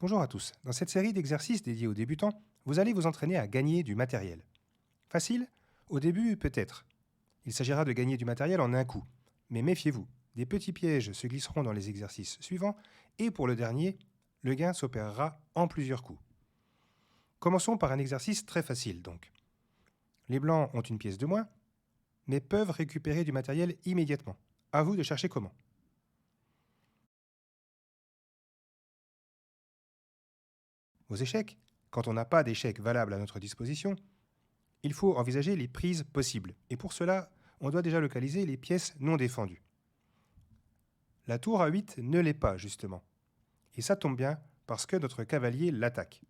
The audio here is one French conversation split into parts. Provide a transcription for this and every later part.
Bonjour à tous. Dans cette série d'exercices dédiés aux débutants, vous allez vous entraîner à gagner du matériel. Facile? Au début, peut-être. Il s'agira de gagner du matériel en un coup. Mais méfiez-vous, des petits pièges se glisseront dans les exercices suivants et pour le dernier, le gain s'opérera en plusieurs coups. Commençons par un exercice très facile donc. Les blancs ont une pièce de moins, mais peuvent récupérer du matériel immédiatement. À vous de chercher comment. Aux échecs, quand on n'a pas d'échecs valables à notre disposition, il faut envisager les prises possibles. Et pour cela, on doit déjà localiser les pièces non défendues. La tour A8 ne l'est pas, justement. Et ça tombe bien, parce que notre cavalier l'attaque.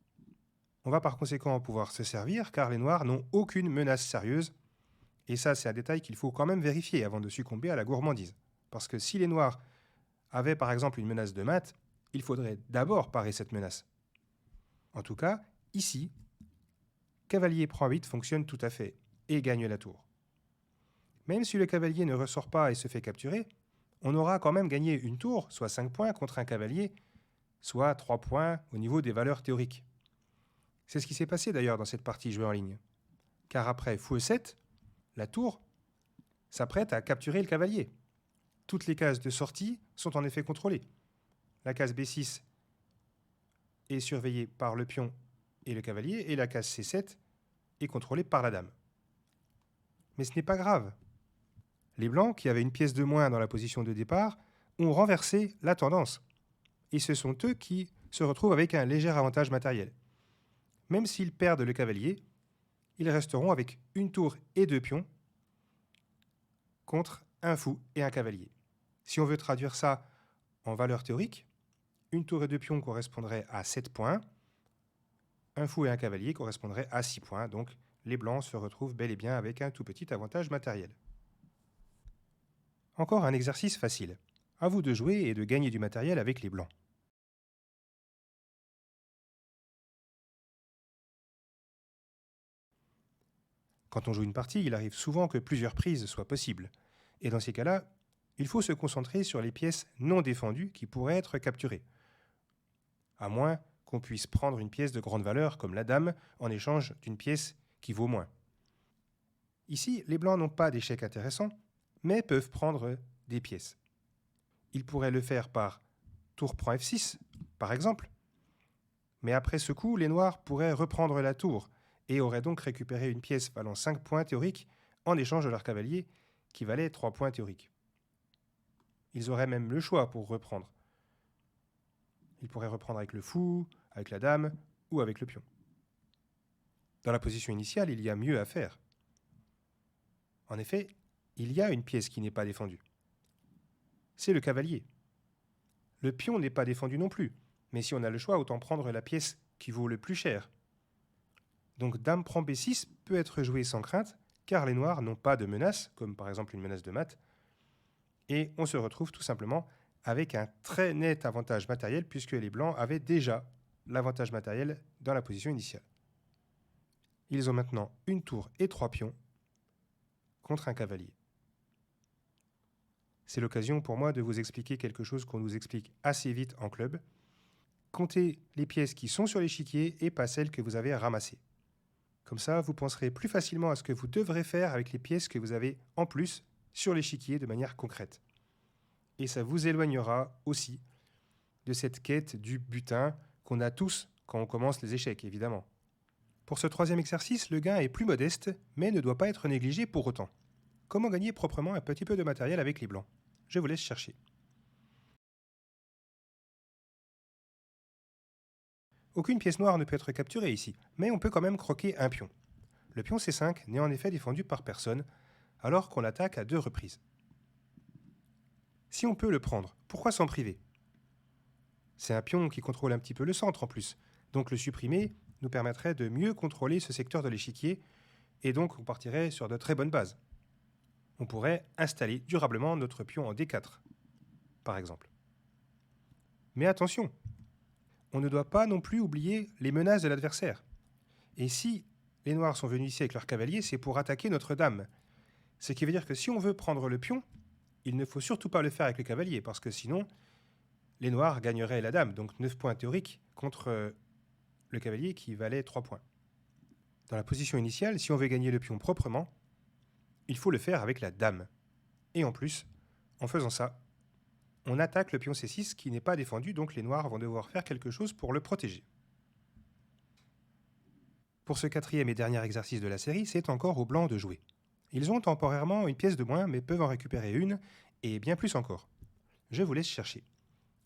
On va par conséquent pouvoir se servir, car les noirs n'ont aucune menace sérieuse. Et ça, c'est un détail qu'il faut quand même vérifier avant de succomber à la gourmandise. Parce que si les noirs avaient par exemple une menace de mat, il faudrait d'abord parer cette menace. En tout cas, ici, cavalier prend 8 fonctionne tout à fait et gagne la tour. Même si le cavalier ne ressort pas et se fait capturer, on aura quand même gagné une tour, soit 5 points contre un cavalier, soit 3 points au niveau des valeurs théoriques. C'est ce qui s'est passé d'ailleurs dans cette partie jouée en ligne. Car après fou e7, la tour s'apprête à capturer le cavalier. Toutes les cases de sortie sont en effet contrôlées. La case B6 est surveillée par le pion et le cavalier, et la case C7 est contrôlée par la dame. Mais ce n'est pas grave. Les blancs, qui avaient une pièce de moins dans la position de départ, ont renversé la tendance. Et ce sont eux qui se retrouvent avec un léger avantage matériel. Même s'ils perdent le cavalier, ils resteront avec une tour et 2 pions contre un fou et un cavalier. Si on veut traduire ça en valeur théorique, une tour et 2 pions correspondraient à 7 points, un fou et un cavalier correspondraient à 6 points, donc les blancs se retrouvent bel et bien avec un tout petit avantage matériel. Encore un exercice facile. À vous de jouer et de gagner du matériel avec les blancs. Quand on joue une partie, il arrive souvent que plusieurs prises soient possibles. Et dans ces cas-là, il faut se concentrer sur les pièces non défendues qui pourraient être capturées. À moins qu'on puisse prendre une pièce de grande valeur comme la dame en échange d'une pièce qui vaut moins. Ici, les blancs n'ont pas d'échec intéressant, mais peuvent prendre des pièces. Ils pourraient le faire par tour prend F6, par exemple. Mais après ce coup, les noirs pourraient reprendre la tour et auraient donc récupéré une pièce valant 5 points théoriques en échange de leur cavalier qui valait 3 points théoriques. Ils auraient même le choix pour reprendre. Ils pourraient reprendre avec le fou, avec la dame ou avec le pion. Dans la position initiale, il y a mieux à faire. En effet, il y a une pièce qui n'est pas défendue. C'est le cavalier. Le pion n'est pas défendu non plus, mais si on a le choix, autant prendre la pièce qui vaut le plus cher. Donc dame prend B6 peut être joué sans crainte, car les noirs n'ont pas de menace, comme par exemple une menace de mat, et on se retrouve tout simplement avec un très net avantage matériel, puisque les blancs avaient déjà l'avantage matériel dans la position initiale. Ils ont maintenant une tour et 3 pions contre un cavalier. C'est l'occasion pour moi de vous expliquer quelque chose qu'on nous explique assez vite en club. Comptez les pièces qui sont sur l'échiquier et pas celles que vous avez ramassées. Comme ça, vous penserez plus facilement à ce que vous devrez faire avec les pièces que vous avez en plus sur l'échiquier de manière concrète. Et ça vous éloignera aussi de cette quête du butin qu'on a tous quand on commence les échecs, évidemment. Pour ce troisième exercice, le gain est plus modeste, mais ne doit pas être négligé pour autant. Comment gagner proprement un petit peu de matériel avec les blancs? Je vous laisse chercher. Aucune pièce noire ne peut être capturée ici, mais on peut quand même croquer un pion. Le pion C5 n'est en effet défendu par personne, alors qu'on l'attaque à 2 reprises. Si on peut le prendre, pourquoi s'en priver? C'est un pion qui contrôle un petit peu le centre en plus, donc le supprimer nous permettrait de mieux contrôler ce secteur de l'échiquier, et donc on partirait sur de très bonnes bases. On pourrait installer durablement notre pion en D4, par exemple. Mais attention, on ne doit pas non plus oublier les menaces de l'adversaire. Et si les noirs sont venus ici avec leur cavalier, c'est pour attaquer notre dame. Ce qui veut dire que si on veut prendre le pion, il ne faut surtout pas le faire avec le cavalier, parce que sinon, les noirs gagneraient la dame, donc 9 points théoriques contre le cavalier qui valait 3 points. Dans la position initiale, si on veut gagner le pion proprement, il faut le faire avec la dame. Et en plus, en faisant ça, on attaque le pion C6 qui n'est pas défendu, donc les noirs vont devoir faire quelque chose pour le protéger. Pour ce quatrième et dernier exercice de la série, c'est encore aux blancs de jouer. Ils ont temporairement une pièce de moins, mais peuvent en récupérer une, et bien plus encore. Je vous laisse chercher.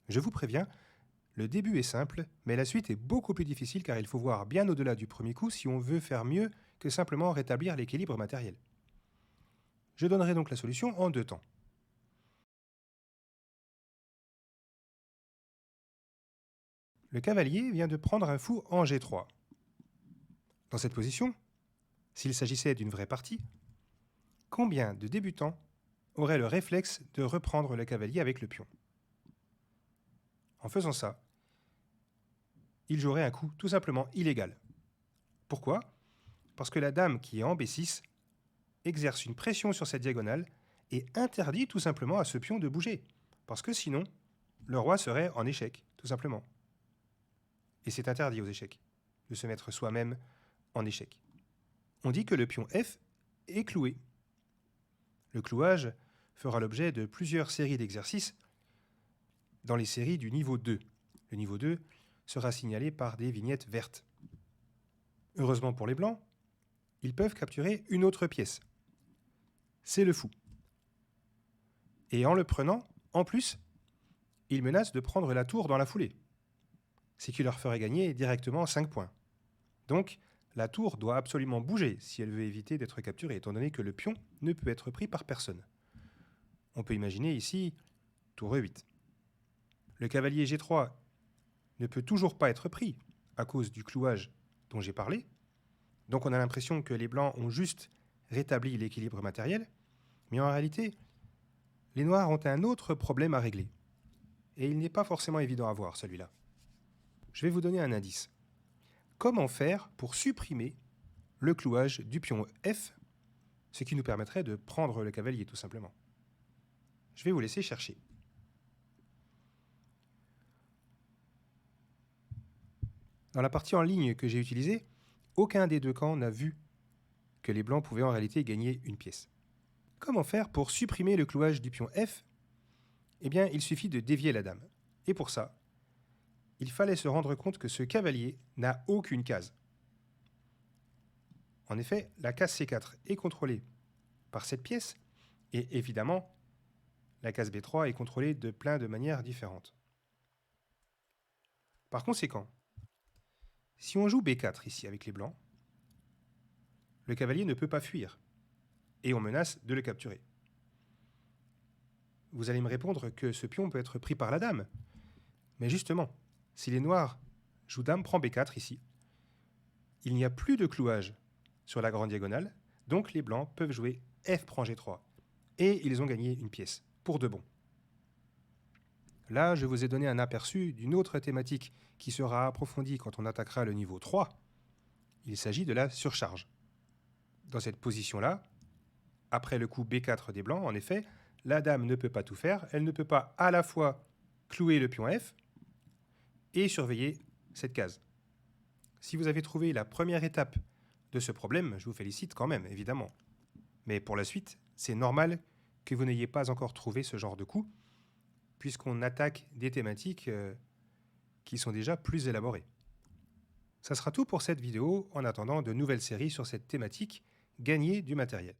Je vous préviens, le début est simple, mais la suite est beaucoup plus difficile car il faut voir bien au-delà du premier coup si on veut faire mieux que simplement rétablir l'équilibre matériel. Je donnerai donc la solution en 2 temps. Le cavalier vient de prendre un fou en G3. Dans cette position, s'il s'agissait d'une vraie partie, combien de débutants auraient le réflexe de reprendre le cavalier avec le pion? En faisant ça, il jouerait un coup tout simplement illégal. Pourquoi? Parce que la dame qui est en B6 exerce une pression sur cette diagonale et interdit tout simplement à ce pion de bouger. Parce que sinon, le roi serait en échec, tout simplement. Et c'est interdit aux échecs, de se mettre soi-même en échec. On dit que le pion F est cloué. Le clouage fera l'objet de plusieurs séries d'exercices dans les séries du niveau 2. Le niveau 2 sera signalé par des vignettes vertes. Heureusement pour les blancs, ils peuvent capturer une autre pièce. C'est le fou. Et en le prenant, en plus, ils menacent de prendre la tour dans la foulée, ce qui leur ferait gagner directement 5 points. Donc, la tour doit absolument bouger si elle veut éviter d'être capturée, étant donné que le pion ne peut être pris par personne. On peut imaginer ici tour E8. Le cavalier G3 ne peut toujours pas être pris à cause du clouage dont j'ai parlé. Donc on a l'impression que les blancs ont juste rétabli l'équilibre matériel, mais en réalité, les noirs ont un autre problème à régler. Et il n'est pas forcément évident à voir, celui-là. Je vais vous donner un indice. Comment faire pour supprimer le clouage du pion F, ce qui nous permettrait de prendre le cavalier, tout simplement. Je vais vous laisser chercher. Dans la partie en ligne que j'ai utilisée, aucun des deux camps n'a vu que les blancs pouvaient en réalité gagner une pièce. Comment faire pour supprimer le clouage du pion F? Eh bien, il suffit de dévier la dame. Et pour ça, il fallait se rendre compte que ce cavalier n'a aucune case. En effet, la case C4 est contrôlée par cette pièce, et évidemment, la case B3 est contrôlée de plein de manières différentes. Par conséquent, si on joue B4 ici avec les blancs, le cavalier ne peut pas fuir, et on menace de le capturer. Vous allez me répondre que ce pion peut être pris par la dame. Mais justement, si les noirs jouent dame prend B4 ici, il n'y a plus de clouage sur la grande diagonale, donc les blancs peuvent jouer F prend G3. Et ils ont gagné une pièce, pour de bon. Là, je vous ai donné un aperçu d'une autre thématique qui sera approfondie quand on attaquera le niveau 3. Il s'agit de la surcharge. Dans cette position-là, après le coup B4 des blancs, en effet, la dame ne peut pas tout faire. Elle ne peut pas à la fois clouer le pion F et surveiller cette case. Si vous avez trouvé la première étape de ce problème, je vous félicite quand même, évidemment. Mais pour la suite, c'est normal que vous n'ayez pas encore trouvé ce genre de coup, puisqu'on attaque des thématiques qui sont déjà plus élaborées. Ça sera tout pour cette vidéo, en attendant de nouvelles séries sur cette thématique, gagner du matériel.